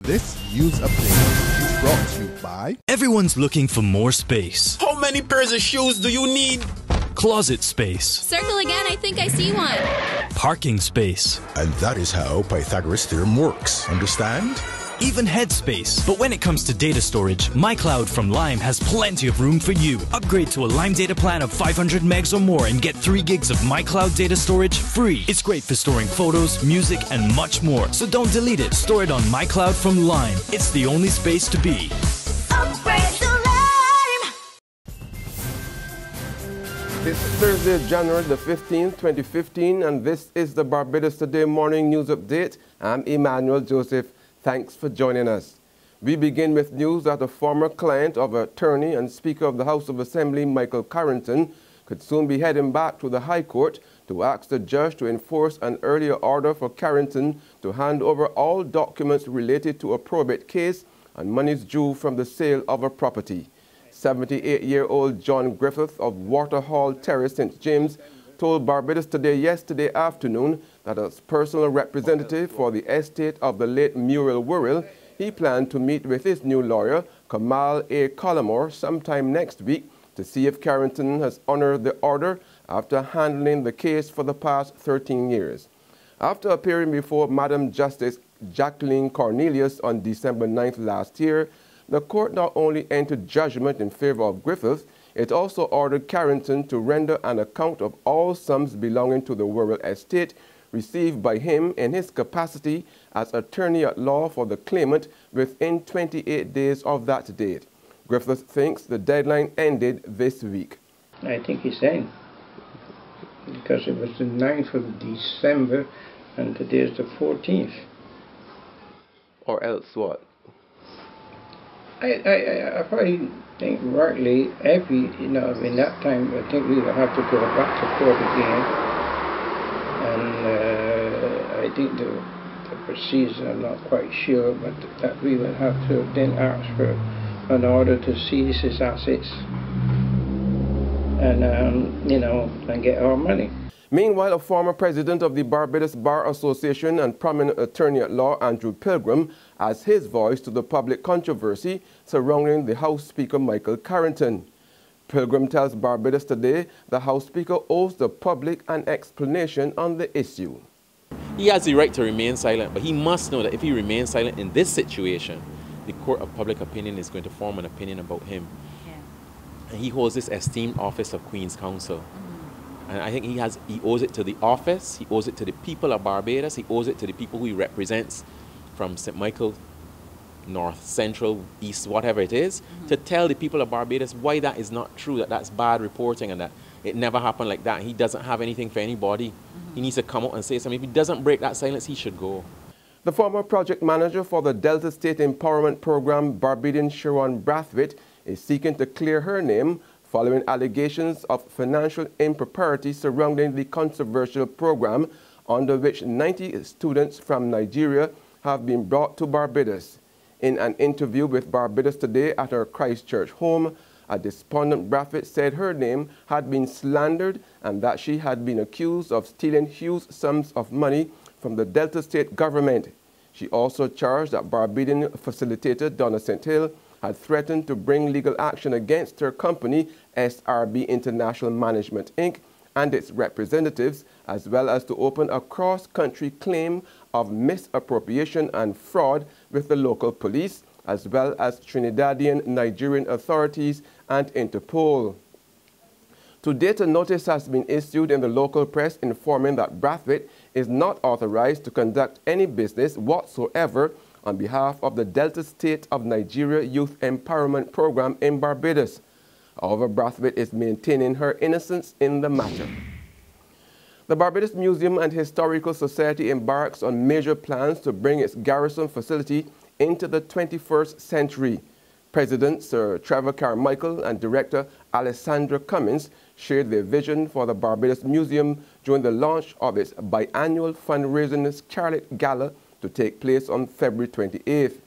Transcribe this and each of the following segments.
This news update is brought to you by... Everyone's looking for more space. How many pairs of shoes do you need? Closet space. Circle again, I think I see one. Parking space. And that is how Pythagoras' theorem works. Understand? Even headspace. But when it comes to data storage, MyCloud from Lime has plenty of room for you. Upgrade to a Lime data plan of 500 megs or more and get 3 gigs of MyCloud data storage free. It's great for storing photos, music, and much more. So don't delete it. Store it on MyCloud from Lime. It's the only space to be. Upgrade to Lime! It's Thursday, January the 15th, 2015, and this is the Barbados Today Morning News Update. I'm Emmanuel Joseph. Thanks for joining us. We begin with news that a former client of attorney and Speaker of the House of Assembly, Michael Carrington, could soon be heading back to the High Court to ask the judge to enforce an earlier order for Carrington to hand over all documents related to a probate case and monies due from the sale of a property. 78-year-old John Griffith of Waterhall Terrace, St. James, told Barbados Today yesterday afternoon that as personal representative for the estate of the late Muriel Worrell, he planned to meet with his new lawyer, Kamal A. Collamore, sometime next week to see if Carrington has honored the order after handling the case for the past 13 years. After appearing before Madam Justice Jacqueline Cornelius on December 9th last year, the court not only entered judgment in favor of Griffith, it also ordered Carrington to render an account of all sums belonging to the Worrell estate received by him in his capacity as attorney at law for the claimant within 28 days of that date. Griffith thinks the deadline ended this week. I think he's saying, because it was the 9th of December and today is the 14th. Or else what? I probably think rightly in that time I think we will have to go back to court again. And I think the procedure, I'm not quite sure, but that we will have to then ask for an order to seize his assets and, and get our money. Meanwhile, a former president of the Barbados Bar Association and prominent attorney at law, Andrew Pilgrim, adds his voice to the public controversy surrounding the House Speaker Michael Carrington. Pilgrim tells Barbados Today the House Speaker owes the public an explanation on the issue. He has the right to remain silent, but he must know that if he remains silent in this situation, the court of public opinion is going to form an opinion about him. Yeah. And he holds this esteemed office of Queen's Counsel. And I think he owes it to the office, he owes it to the people of Barbados, he owes it to the people who he represents from St. Michael, North, Central, East, whatever it is, to tell the people of Barbados why that is not true, that that's bad reporting and that it never happened like that. He doesn't have anything for anybody. He needs to come out and say something. If he doesn't break that silence, he should go. The former project manager for the Delta State Empowerment Program, Barbadian Sharon Brathwaite, is seeking to clear her name following allegations of financial impropriety surrounding the controversial program under which 90 students from Nigeria have been brought to Barbados. In an interview with Barbados Today at her Christchurch home, a despondent Brathwaite said her name had been slandered and that she had been accused of stealing huge sums of money from the Delta State government. She also charged that Barbadian facilitator Donna St. Hill had threatened to bring legal action against her company, SRB International Management, Inc., and its representatives, as well as to open a cross-country claim of misappropriation and fraud with the local police, as well as Trinidadian Nigerian authorities and Interpol. To date, a notice has been issued in the local press informing that Brathwaite is not authorized to conduct any business whatsoever on behalf of the Delta State of Nigeria Youth Empowerment Program in Barbados. However, Brathwaite is maintaining her innocence in the matter. The Barbados Museum and Historical Society embarks on major plans to bring its garrison facility into the 21st century. President Sir Trevor Carmichael and Director Alessandra Cummins shared their vision for the Barbados Museum during the launch of its biannual fundraising Scarlet Gala to take place on February 28th.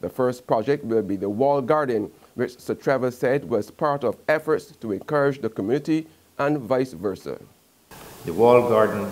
The first project will be the Wall Garden, which Sir Trevor said was part of efforts to encourage the community and vice versa. The Wall Garden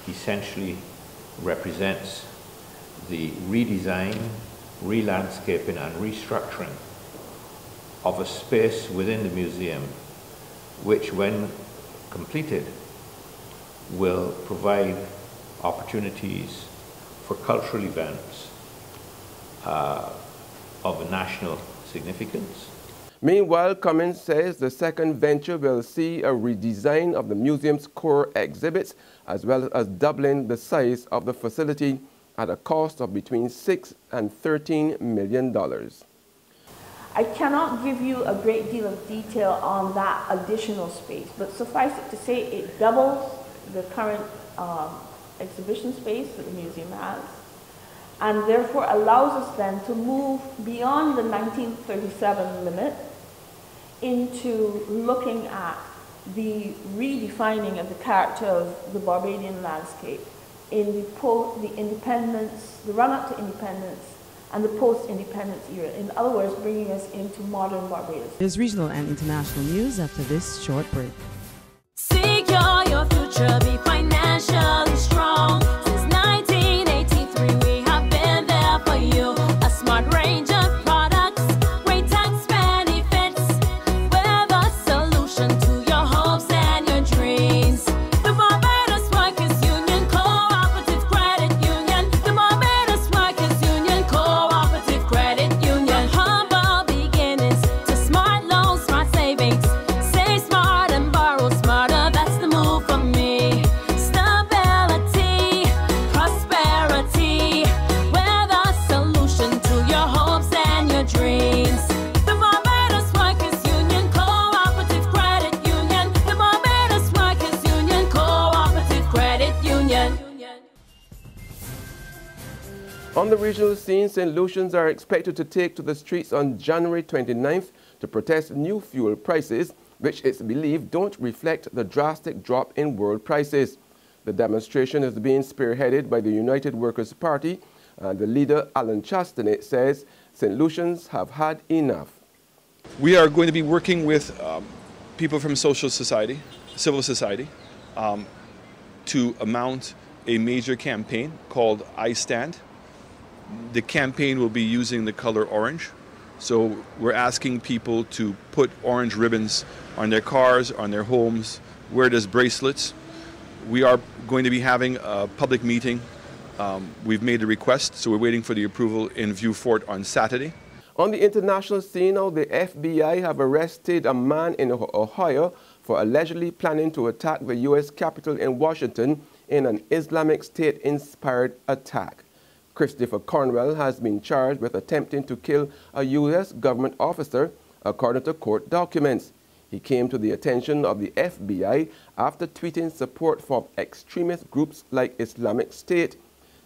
essentially represents the redesign re-landscaping and restructuring of a space within the museum, which when completed will provide opportunities for cultural events of a national significance. Meanwhile, Cummins says the second venture will see a redesign of the museum's core exhibits as well as doubling the size of the facility at a cost of between $6 and $13 million. I cannot give you a great deal of detail on that additional space, but suffice it to say it doubles the current exhibition space that the museum has, and therefore allows us then to move beyond the 1937 limit into looking at the redefining of the character of the Barbadian landscape in the independence, the run-up to independence, and the post-independence era. In other words, bringing us into modern Barbados. There's regional and international news after this short break. Secure your future, be financially strong. Since 1983, we have been there for you. A smart range of products, great tax benefits. We're the solution to your hopes and your dreams. The Barbados Workers Union Cooperative Credit Union. The Barbados Workers Union Cooperative Credit Union. Humble beginnings to smart loans, smart savings. Save smart and borrow smarter. That's the move for me. Stability, prosperity. We're the solution to your hopes and your dreams. The Barbados Workers Union Cooperative Credit Union. The Barbados Workers Union Cooperative Credit Union. On the regional scene, St. Lucians are expected to take to the streets on January 29th to protest new fuel prices, which it's believed don't reflect the drastic drop in world prices. The demonstration is being spearheaded by the United Workers' Party, and the leader, Alan Chastanet, says St. Lucians have had enough. We are going to be working with people from social society, civil society, to mount a major campaign called I Stand. The campaign will be using the color orange. So we're asking people to put orange ribbons on their cars, on their homes, wear these bracelets. We are going to be having a public meeting. We've made a request, so we're waiting for the approval in View Fort on Saturday. On the international scene now, the FBI have arrested a man in Ohio for allegedly planning to attack the U.S. Capitol in Washington in an Islamic State-inspired attack. Christopher Cornwell has been charged with attempting to kill a U.S. government officer, according to court documents. He came to the attention of the FBI after tweeting support for extremist groups like Islamic State.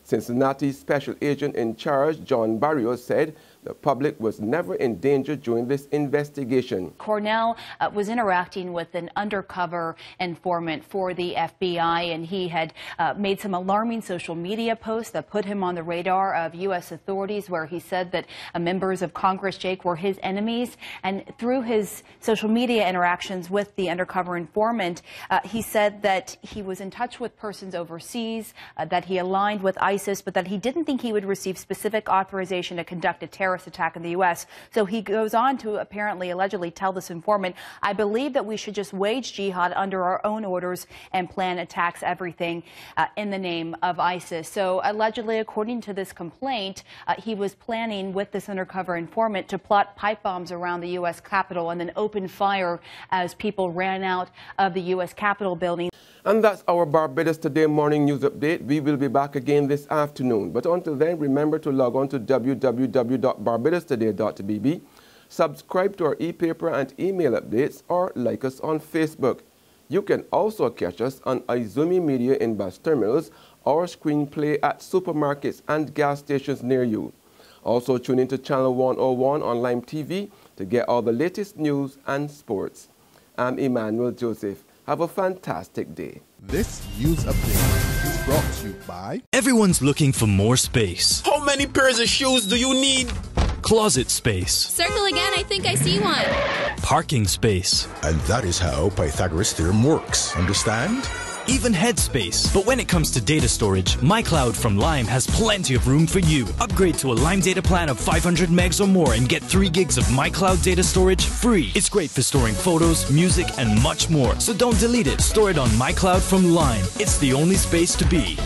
Cincinnati Special Agent in charge, John Barrios, said the public was never in danger during this investigation. Cornell was interacting with an undercover informant for the FBI, and he had made some alarming social media posts that put him on the radar of U.S. authorities, where he said that members of Congress, Jake, were his enemies. And through his social media interactions with the undercover informant, he said that he was in touch with persons overseas, that he aligned with ISIS, but that he didn't think he would receive specific authorization to conduct a terrorist attack in the U.S. So he goes on to apparently, allegedly tell this informant, I believe that we should just wage jihad under our own orders and plan attacks, everything in the name of ISIS. So allegedly, according to this complaint, he was planning with this undercover informant to plot pipe bombs around the U.S. Capitol and then open fire as people ran out of the U.S. Capitol building. And that's our Barbados Today morning news update. We will be back again this afternoon. But until then, remember to log on to www.barbadostoday.bb, subscribe to our e-paper and email updates, or like us on Facebook. You can also catch us on Izumi Media in bus terminals or screenplay at supermarkets and gas stations near you. Also tune into Channel 101 on Lime TV to get all the latest news and sports. I'm Emmanuel Joseph. Have a fantastic day. This news update is brought to you by... Everyone's looking for more space. How many pairs of shoes do you need? Closet space. Circle again, I think I see one. Parking space. And that is how Pythagoras' theorem works. Understand? even headspace. But when it comes to data storage, MyCloud from Lime has plenty of room for you. Upgrade to a Lime data plan of 500 megs or more and get 3 gigs of MyCloud data storage free. It's great for storing photos, music, and much more. So don't delete it. Store it on MyCloud from Lime. It's the only space to be.